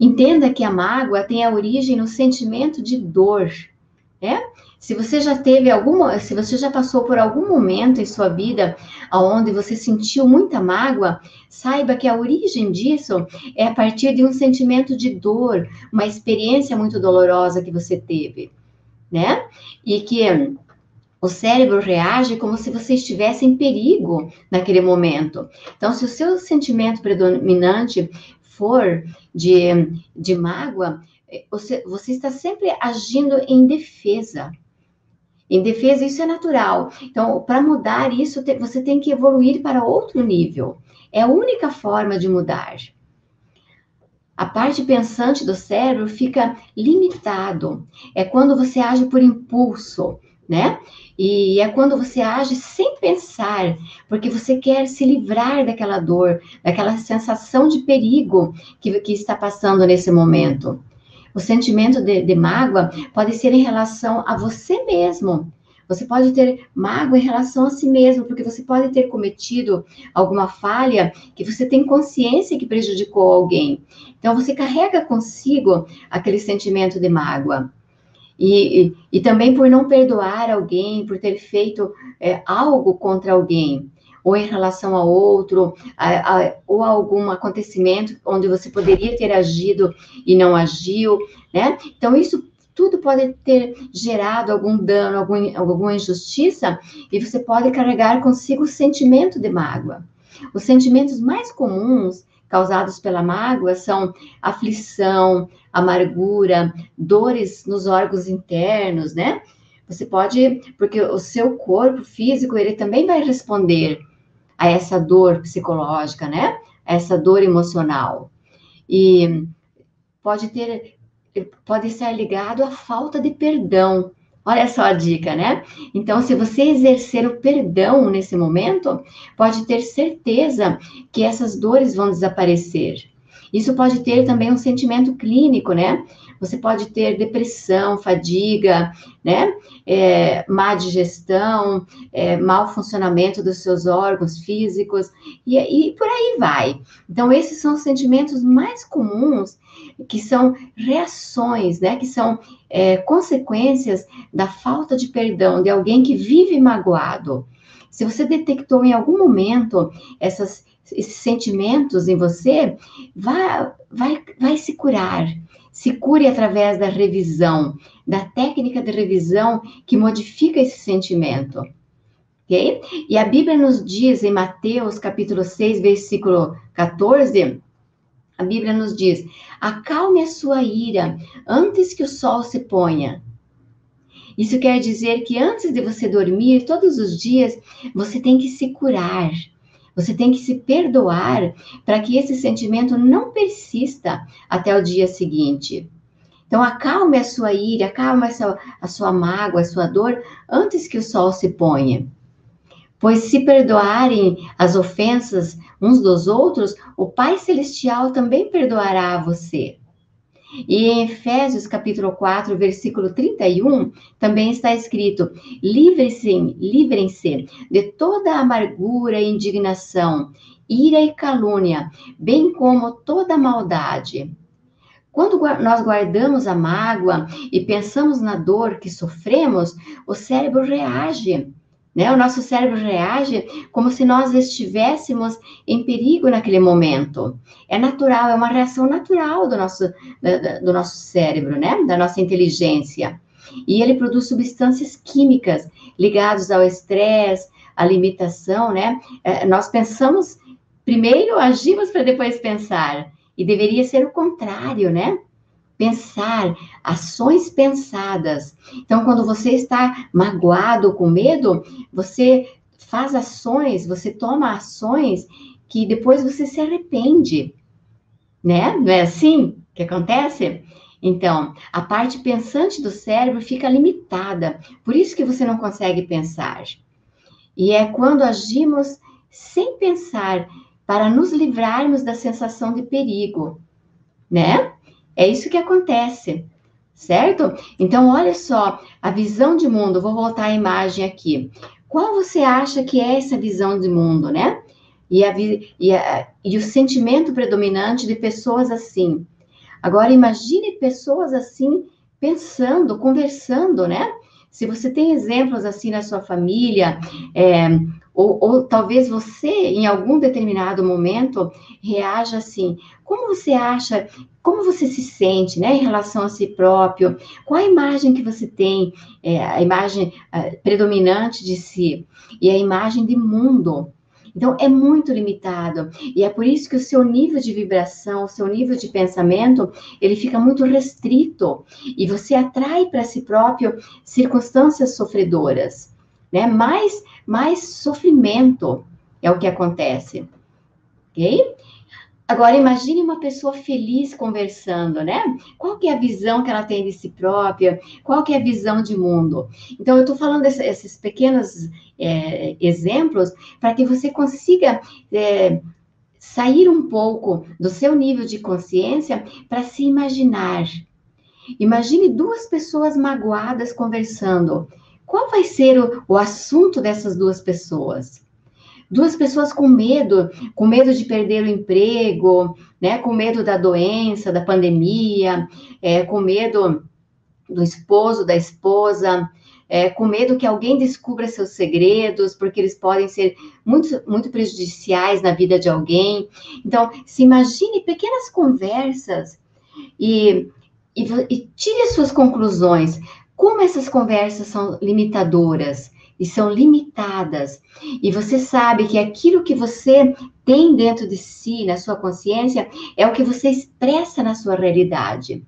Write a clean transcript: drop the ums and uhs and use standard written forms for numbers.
Entenda que a mágoa tem a origem no sentimento de dor, né? Se você já teve se você já passou por algum momento em sua vida onde você sentiu muita mágoa, saiba que a origem disso é a partir de um sentimento de dor, uma experiência muito dolorosa que você teve, né? E que o cérebro reage como se você estivesse em perigo naquele momento. Então, se o seu sentimento predominante for de mágoa, você está sempre agindo em defesa. Em defesa, isso é natural. Então, para mudar isso, você tem que evoluir para outro nível. É a única forma de mudar. A parte pensante do cérebro fica limitado. É quando você age por impulso, né? E é quando você age sem pensar, porque você quer se livrar daquela dor, daquela sensação de perigo que está passando nesse momento. O sentimento de mágoa pode ser em relação a você mesmo. Você pode ter mágoa em relação a si mesmo, porque você pode ter cometido alguma falha que você tem consciência que prejudicou alguém. Então, você carrega consigo aquele sentimento de mágoa. E também por não perdoar alguém, por ter feito algo contra alguém, ou em relação a outro, ou a algum acontecimento onde você poderia ter agido e não agiu, né? Então, isso tudo pode ter gerado algum dano, alguma injustiça, e você pode carregar consigo o sentimento de mágoa. Os sentimentos mais comuns causados pela mágoa são aflição, amargura, dores nos órgãos internos, né? Você pode, porque o seu corpo físico, ele também vai responder a essa dor psicológica, né? A essa dor emocional. E pode estar ligado à falta de perdão. Olha só a dica, né? Então, se você exercer o perdão nesse momento, pode ter certeza que essas dores vão desaparecer. Isso pode ter também um sentimento clínico, né? Você pode ter depressão, fadiga, né? Má digestão, mau funcionamento dos seus órgãos físicos, e por aí vai. Então, esses são os sentimentos mais comuns, que são reações, né? Que são consequências da falta de perdão de alguém que vive magoado. Se você detectou em algum momento esses sentimentos em você, vai se curar. Se cure através da revisão, da técnica de revisão que modifica esse sentimento. Ok? E a Bíblia nos diz em Mateus capítulo 6, versículo 14, a Bíblia nos diz: acalme a sua ira antes que o sol se ponha. Isso quer dizer que antes de você dormir, todos os dias, você tem que se curar. Você tem que se perdoar para que esse sentimento não persista até o dia seguinte. Então, acalme a sua ira, acalme a sua mágoa, a sua dor, antes que o sol se ponha. Pois se perdoarem as ofensas uns dos outros, o Pai Celestial também perdoará a você. E em Efésios capítulo 4, versículo 31, também está escrito: livrem-se de toda amargura e indignação, ira e calúnia, bem como toda maldade. Quando nós guardamos a mágoa e pensamos na dor que sofremos, o cérebro reage, né? O nosso cérebro reage como se nós estivéssemos em perigo naquele momento. É natural, é uma reação natural do nosso cérebro, né? Da nossa inteligência. E ele produz substâncias químicas ligadas ao estresse, à limitação, né? Nós pensamos, primeiro agimos para depois pensar. E deveria ser o contrário, né? Pensar, ações pensadas. Então, quando você está magoado, com medo, você faz ações, você toma ações que depois você se arrepende, né? Não é assim que acontece? Então, a parte pensante do cérebro fica limitada, por isso que você não consegue pensar. E é quando agimos sem pensar, para nos livrarmos da sensação de perigo, né? É isso que acontece, certo? Então, olha só, a visão de mundo, vou voltar à imagem aqui. Qual você acha que é essa visão de mundo, né? E o sentimento predominante de pessoas assim. Agora, imagine pessoas assim, pensando, conversando, né? Se você tem exemplos assim na sua família, ou talvez você, em algum determinado momento, reaja assim, como você acha, como você se sente, né, em relação a si próprio? Qual a imagem que você tem, a imagem predominante de si e a imagem de mundo? Então, é muito limitado. E é por isso que o seu nível de vibração, o seu nível de pensamento, ele fica muito restrito. E você atrai para si próprio circunstâncias sofredoras, né? Mais sofrimento é o que acontece, ok? Agora, imagine uma pessoa feliz conversando, né? Qual que é a visão que ela tem de si própria? Qual que é a visão de mundo? Então, eu estou falando esses pequenos exemplos para que você consiga sair um pouco do seu nível de consciência para se imaginar. Imagine duas pessoas magoadas conversando. Qual vai ser o assunto dessas duas pessoas? Duas pessoas com medo de perder o emprego, né? Com medo da doença, da pandemia, com medo do esposo, da esposa, com medo que alguém descubra seus segredos, porque eles podem ser muito, muito prejudiciais na vida de alguém. Então, se imagine pequenas conversas e, e tire as suas conclusões. Como essas conversas são limitadoras e são limitadas, e você sabe que aquilo que você tem dentro de si, na sua consciência, é o que você expressa na sua realidade.